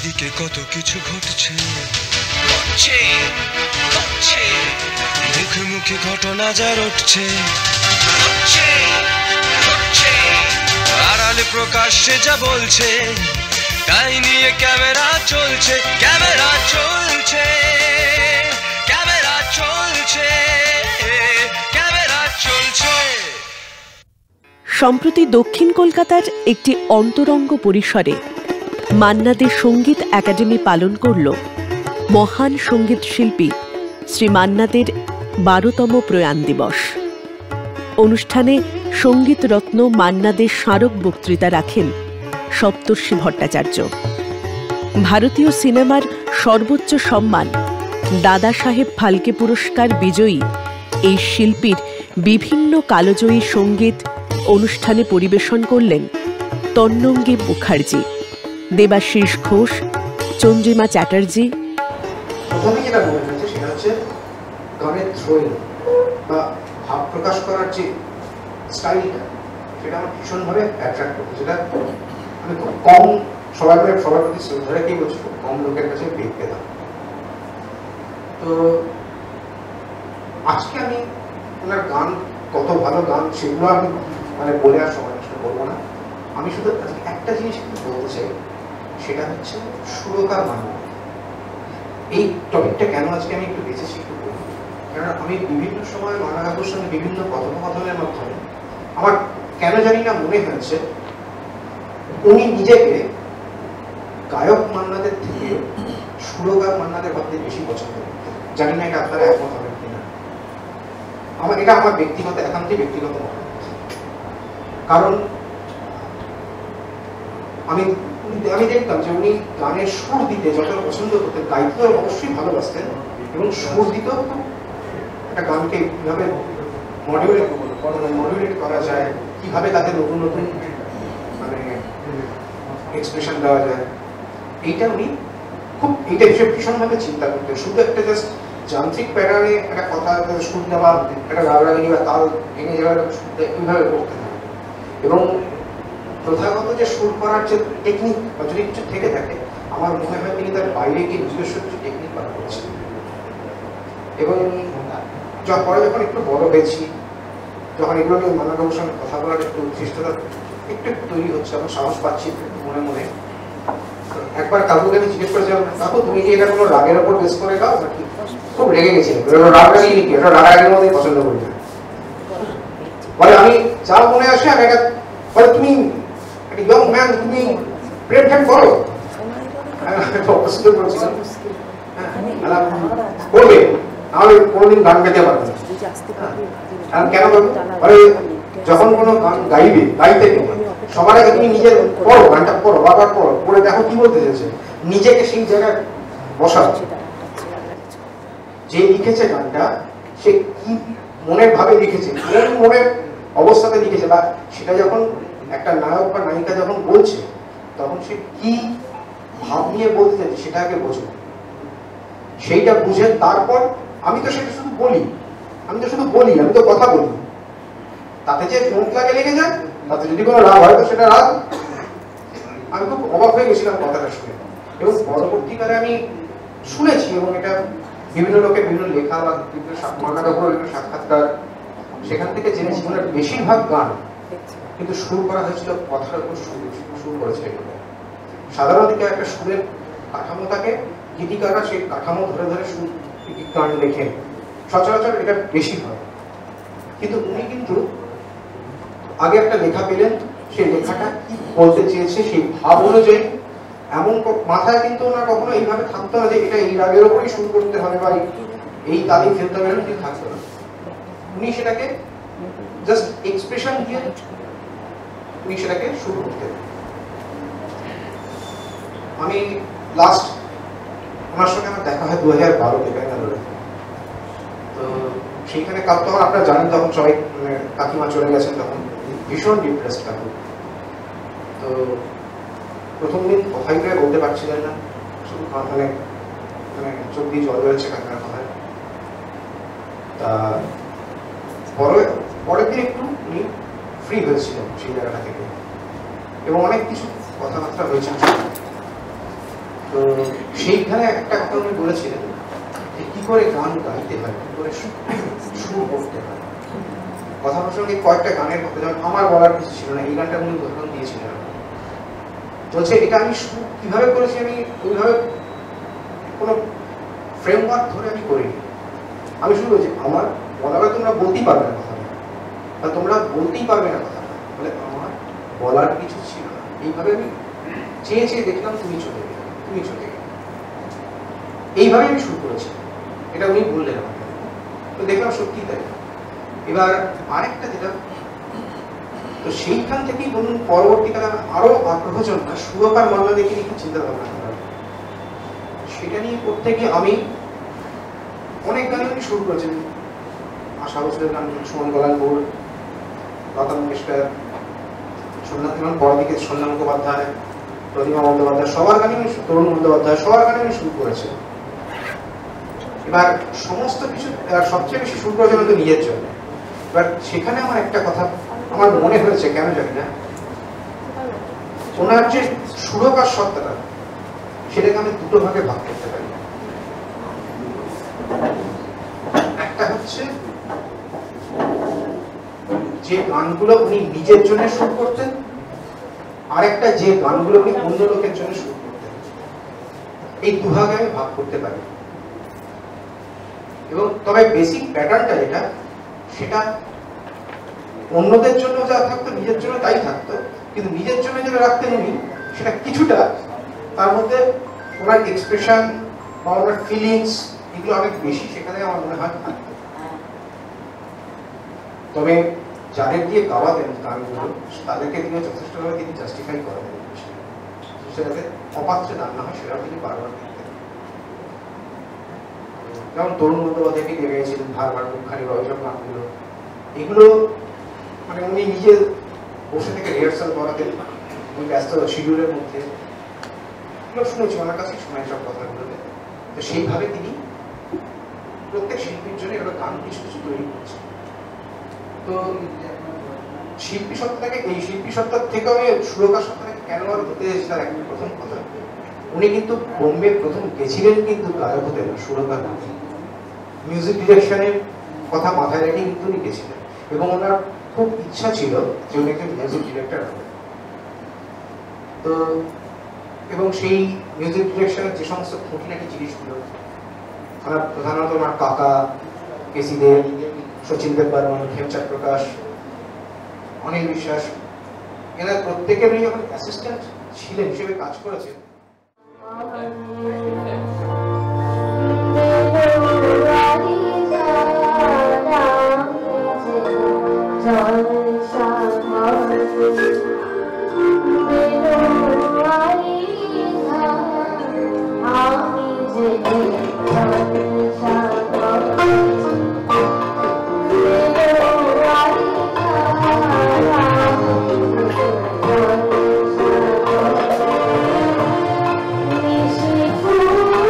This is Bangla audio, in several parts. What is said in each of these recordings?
চারিদিকে কত কিছু ঘটছে, মুখে মুখে ঘটনা যা রটছে, আড়ালে প্রকাশ্যে যা বলছে, তাই নিয়ে ক্যামেরা চলছে, ক্যামেরা চলছে, ক্যামেরা চলছে, ক্যামেরা চলছে। সম্প্রতি দক্ষিণ কলকাতার একটি অন্তরঙ্গ পরিসরে মান্না দে সঙ্গীত একাডেমি পালন করল মহান সঙ্গীত শিল্পী শ্রী মান্না দের 12তম প্রয়াণ দিবস। অনুষ্ঠানে সঙ্গীত রত্ন মান্না দের স্মারক বক্তৃতা রাখেন সপ্তর্ষি ভট্টাচার্য। ভারতীয় সিনেমার সর্বোচ্চ সম্মান দাদা সাহেব ফালকে পুরস্কার বিজয়ী এই শিল্পীর বিভিন্ন কালজয়ী সঙ্গীত অনুষ্ঠানে পরিবেশন করলেন তন্বঙ্গী মুখার্জি, দেবাশিস ঘোষ, চন্দ্রিমা চ্যাটার্জি। প্রথমে যেটা মনে হয়েছে সেটা হচ্ছে গানের থ্রোয়িং বা ভাব প্রকাশ করার যে স্টাইলটা, সেটা আমার ভীষণভাবে অ্যাট্রাক্ট করছে। যেটা আমি খুব কম সবার প্রতি শ্রদ্ধা রেখেই বলছি, খুব কম লোকের কাছে পেয়ে পেতাম। তো আজকে আমি ওনার গান, কত ভালো গান সেগুলো আমি বলে আর সময় নষ্ট করবো না। আমি শুধু একটা জিনিস বলতে চাই, সেটা হচ্ছে সুরকার মান্না। এই টপিকটা কেন আজকে আমি একটু বেঁচেছি একটু বলি, কারণ আমি বিভিন্ন সময় মান্না কাকুর সঙ্গে বিভিন্ন কথোপকথনের মাধ্যমে আমার কেন জানি না মনে হয়েছে উনি নিজেকে গায়ক মান্নাদের থেকে সুরকার মান্নাদের ভাবতে বেশি পছন্দ করেন। জানি না এটা আপনারা একমত হবেন কিনা, এটা আমার ব্যক্তিগত একান্তই ব্যক্তিগত মত। কারণ আমি দেখতাম যে উনি গানের সুর দিতে যতটা পছন্দ করতেন, গাইতে অবশ্যই ভালোবাসতেন, এবং সুর দিতেও একটা গানকে কিভাবে মডিউলেট করা যায়, কিভাবে তাতে নতুন নতুন এক্সপ্রেশন দেওয়া যায়, এইটা উনি এইটা ভীষণভাবে চিন্তা করতেন। শুধু একটা জাস্ট যান্ত্রিক প্যাটার্নে একটা কথা সুর দেওয়া, একটা রাগারাগি বা তাল ভেঙে যাওয়ার এইভাবে করতেন। এবং প্রথাগত যে সুর করার যে টেকনিক বা যদি কিছু থেকে থাকে, আমার মনে হয় তিনি তার বাইরে গিয়ে নিজস্ব কিছু টেকনিক বার করেছেন। এবং পরে যখন একটু বড় হয়েছি, যখন এগুলো নিয়ে মান্না বাবুর সঙ্গে কথা বলার একটু উৎকৃষ্টতা একটু তৈরি হচ্ছে, আমার সাহস পাচ্ছি মনে মনে। একবার কাকুকে আমি জিজ্ঞেস করেছিলাম, কাকু তুমি কি এটা কোনো রাগের ওপর বেস করে গাও নাকি? খুব রেগে গেছিলেন, রাগ রাগি নাকি, এটা রাগের মধ্যে পছন্দ করি না। বলে আমি যা মনে আসে আমি এটা, বলে তুমি একটা ইয়ং ম্যান, তুমি প্রেম টেম করো। পছন্দ করেছিলাম, করবে, নাহলে কোনোদিন গান গাইতে পারবে না। কেন করবে? বলে যখন কোনো গান গাইতে সবার আগে তুমি নিজের পড়ো, গানটা পড়ো, বারবার পড়ো, পড়ে দেখো কি বলতে চাইছে, নিজেকে সেই জায়গায় বসাও। যে লিখেছে গানটা সে কি মনের ভাবে লিখেছে, কোন মনের অবস্থাতে লিখেছে, বা সেটা যখন একটা নায়ক বা নায়িকা যখন বলছে তখন সে কি ভাব নিয়ে বলতে চাইছে সেটা আগে বোঝো। সেইটা বুঝে তারপর আমি তো সেটা শুধু বলি, আমি তো কথা বলি, তাতে যে চোখ লাগে লেগে যায়, তাতে যদি কোনো রাগ হয় তো সেটা রাগ। আমি খুব অবাক হয়ে গেছিলাম কথাটা শুনে, এবং পরবর্তীকালে আমি শুনেছি, এবং এটা বিভিন্ন লোকের বিভিন্ন লেখা বা মান্না কাপুরের বিভিন্ন সাক্ষাৎকার, সেখান থেকে জেনেছি ওনার বেশিরভাগ গান কিন্তু সুর করা হয়েছিল কথার উপর সুর করেছিল। সাধারণত একটা সুরের কাঠামো থাকে, গীতিকাররা সেই কাঠামো ধরে ধরে সুর গান লেখেন, সচরাচর এটা বেশি হয়। কিন্তু উনি কিন্তু আগে একটা লেখা পেলেন, সেই লেখাটা কি বলতে চেয়েছে সেই ভাব অনুযায়ী, এমন মাথায় কিন্তু ওনার কখনো এইভাবে থাকতো না যে এটা এই রাগের ওপরই শুরু করতে হবে বা এই তালেই ফেলতে হবে, কিন্তু থাকতো না। উনি সেটাকে জাস্ট এক্সপ্রেশন দিয়ে উনি সেটাকে শুরু করতেন। আমি লাস্ট ওনার সঙ্গে আমার দেখা হয় 2012-তে ব্যাঙ্গালোরে। তো সেইখানে তখন আপনারা জানেন, তখন সবাই কাকিমা চলে গেছেন, তখন ভীষণ ডিপ্রেসড কাকু। তো প্রথম দিন কথাই করে বলতে পারছিলেন না, শুধু চোখ দিয়ে জল বেরোচ্ছে কাকার কথায়। তা পরের দিন একটু উনি ফ্রি হয়েছিলেন সেই জায়গাটা থেকে, এবং অনেক কিছু কথাবার্তা হয়েছিল। তো সেইখানে একটা কথা উনি বলেছিলেন যে কি করে গান গাইতে হয়, কি করে সুর করতে হয়। কথা প্রসঙ্গে কয়েকটা গানের কথা, যেমন আমার বলার কিছু ছিল না, এই গানটা উনি উদাহরণ দিয়েছিলেন। বলছে এটা আমি সুর কিভাবে করেছি, আমি ওইভাবে কোনো ফ্রেমওয়ার্ক ধরে আমি করিনি। আমি শুরু করেছি আমার বলার, তোমরা বলতেই পারবে না কথা, বা তোমরা বলতেই পারবে না কথা, বলে আমার বলার কিছু ছিল না। এইভাবে আমি চেয়ে চেয়ে দেখলাম, তুমি চলে গেলে, তুমি চলে গেলে, এইভাবে আমি শুরু করেছি। এটা উনি বললেন আমাকে, তো দেখলাম সত্যি তাই। এবার আরেকটা যেটা, তো সেইখান থেকেই বলুন পরবর্তীকালে আরো আগ্রহ জন্য সুরকার মাল্লা দেখে একটু চিন্তা ভাবনা করা, সেটা নিয়ে করতে গিয়ে আমি অনেক গান আমি শুরু করেছেন। আশা বছরের গান, সুমন গলানপুর, লতা মঙ্গেশকর, এবং পরদিকে সন্ধ্যা মুখোপাধ্যায়, প্রতিমা বন্দ্যোপাধ্যায়, সবার গানে আমি, তরুণ বন্দ্যোপাধ্যায়, সবার গানে আমি শুরু করেছি। এবার সমস্ত কিছু সবচেয়ে বেশি শুরু করেছেন হয়তো নিজের জন্য। এবার সেখানে আমার একটা কথা আমার মনে হয়েছে, কেন জানি না, ওনার যে সুরকার সত্তাটা, সেটাকে আমি দুটো ভাগে ভাগ করতে পারি। একটা হচ্ছে যে গানগুলো উনি নিজের জন্য সুর করতেন, আরেকটা যে গানগুলো উনি অন্য লোকের জন্য সুর করতেন। এই দুভাগে আমি ভাগ করতে পারি। এবং তবে বেসিক প্যাটার্নটা যেটা, সেটা অন্যদের জন্য যা থাকতো নিজের জন্য তাই থাকতো, কিন্তু নিজের জন্য যেটা রাখতেন উনি, সেটা কিছুটা তার মধ্যে ওনার এক্সপ্রেশন বা ওনার ফিলিংস, এগুলো অনেক বেশি সেখানে আমার মনে হয় থাকতো। তবে যাদের দিয়ে গাওয়াতেন গানগুলো, তাদেরকে তিনি যথেষ্টভাবে তিনি জাস্টিফাই করেন, সেটাতে অপাত্রে দান না হয় সেটাও তিনি বারবার দেখতেন। যেমন তরুণ বন্দ্যোপাধ্যায়কে দিয়ে গিয়েছিলেন ভারবার মুখখানি বা ওইসব গানগুলো, এগুলো মানে উনি নিজে বসে থেকে রিহার্সাল করাতেন, উনি ব্যস্ত শিডিউলের মধ্যে, এগুলো শুনেছি ওনার কাছে, শোনাই সব কথাগুলোতে। তো সেইভাবে তিনি প্রত্যেক শিল্পীর জন্য এগুলো গান কিছু কিছু তৈরি করছেন। তো শিল্পী সত্তাকে, এই শিল্পী সত্তার থেকে আমি সুরকার সত্তাকে কেন আর হতে এসেছি, তার একটা প্রথম কথা, উনি কিন্তু বোম্বে প্রথম গেছিলেন কিন্তু গায়ক হতে না, সুরকার হতে। মিউজিক ডিরেকশনের কথা মাথায় রেখে কিন্তু উনি গেছিলেন, এবং ওনার খুব ইচ্ছা ছিল যে উনি একজন মিউজিক ডিরেক্টর হবেন। তো এবং সেই মিউজিক ডিরেকশনের যে সমস্ত খুঁটিনাটি জিনিসগুলো, প্রধানত আমার কাকা, কেসি দেব, সচিন দেব বর্মন, হেমচাঁদ প্রকাশ, অনিল বিশ্বাস, এরা প্রত্যেকের যখন অ্যাসিস্ট্যান্ট ছিলেন, হিসেবে কাজ করেছেন। Oh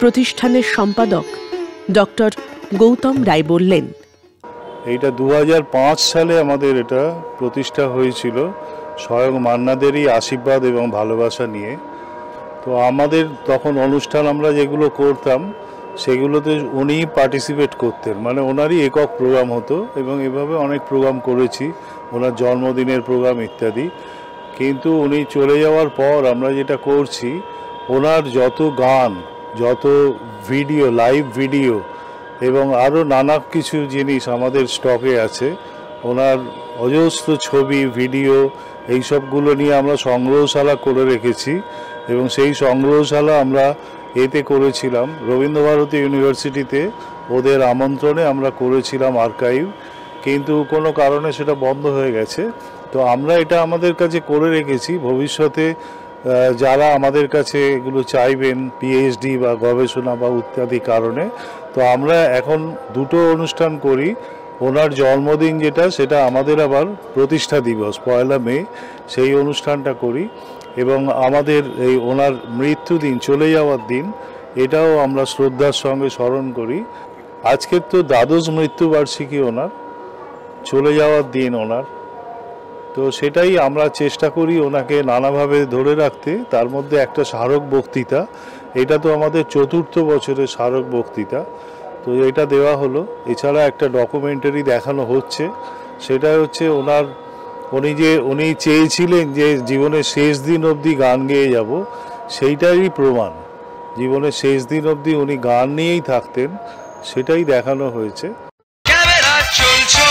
প্রতিষ্ঠানের সম্পাদক ডক্টর গৌতম রায় বললেন, এইটা 2005 সালে আমাদের এটা প্রতিষ্ঠা হয়েছিল স্বয়ং মান্নাদেরই আশীর্বাদ এবং ভালোবাসা নিয়ে। তো আমাদের তখন অনুষ্ঠান আমরা যেগুলো করতাম সেগুলোতে উনিই পার্টিসিপেট করতেন, মানে ওনারই একক প্রোগ্রাম হতো এবং এভাবে অনেক প্রোগ্রাম করেছি, ওনার জন্মদিনের প্রোগ্রাম ইত্যাদি। কিন্তু উনি চলে যাওয়ার পর আমরা যেটা করছি, ওনার যত গান, যত ভিডিও, লাইভ ভিডিও এবং আরও নানা কিছু জিনিস আমাদের স্টকে আছে, ওনার অজস্র ছবি, ভিডিও, এই সবগুলো নিয়ে আমরা সংগ্রহশালা করে রেখেছি। এবং সেই সংগ্রহশালা আমরা এতে করেছিলাম রবীন্দ্রভারতী ইউনিভার্সিটিতে, ওদের আমন্ত্রণে আমরা করেছিলাম আর্কাইভ, কিন্তু কোনো কারণে সেটা বন্ধ হয়ে গেছে। তো আমরা এটা আমাদের কাছে করে রেখেছি, ভবিষ্যতে যারা আমাদের কাছে এগুলো চাইবেন পিএইচডি বা গবেষণা বা ইত্যাদি কারণে, তো আমরা এখন দুটো অনুষ্ঠান করি। ওনার জন্মদিন যেটা, সেটা আমাদের আবার প্রতিষ্ঠা দিবস 1 মে, সেই অনুষ্ঠানটা করি। এবং আমাদের এই ওনার মৃত্যুদিন, চলে যাওয়ার দিন, এটাও আমরা শ্রদ্ধার সঙ্গে স্মরণ করি। আজকের তো দ্বাদশ মৃত্যুবার্ষিকী ওনার, চলে যাওয়ার দিন ওনার। তো সেটাই আমরা চেষ্টা করি ওনাকে নানাভাবে ধরে রাখতে। তার মধ্যে একটা স্মারক বক্তৃতা, এটা তো আমাদের 4র্থ বছরের স্মারক বক্তৃতা, তো এটা দেওয়া হলো। এছাড়া একটা ডকুমেন্টারি দেখানো হচ্ছে, সেটা হচ্ছে উনি চেয়েছিলেন যে জীবনের শেষ দিন অবধি গান গেয়ে যাব, সেইটারই প্রমাণ। জীবনের শেষ দিন অবধি উনি গান নিয়েই থাকতেন, সেটাই দেখানো হয়েছে। ক্যামেরা চলছে।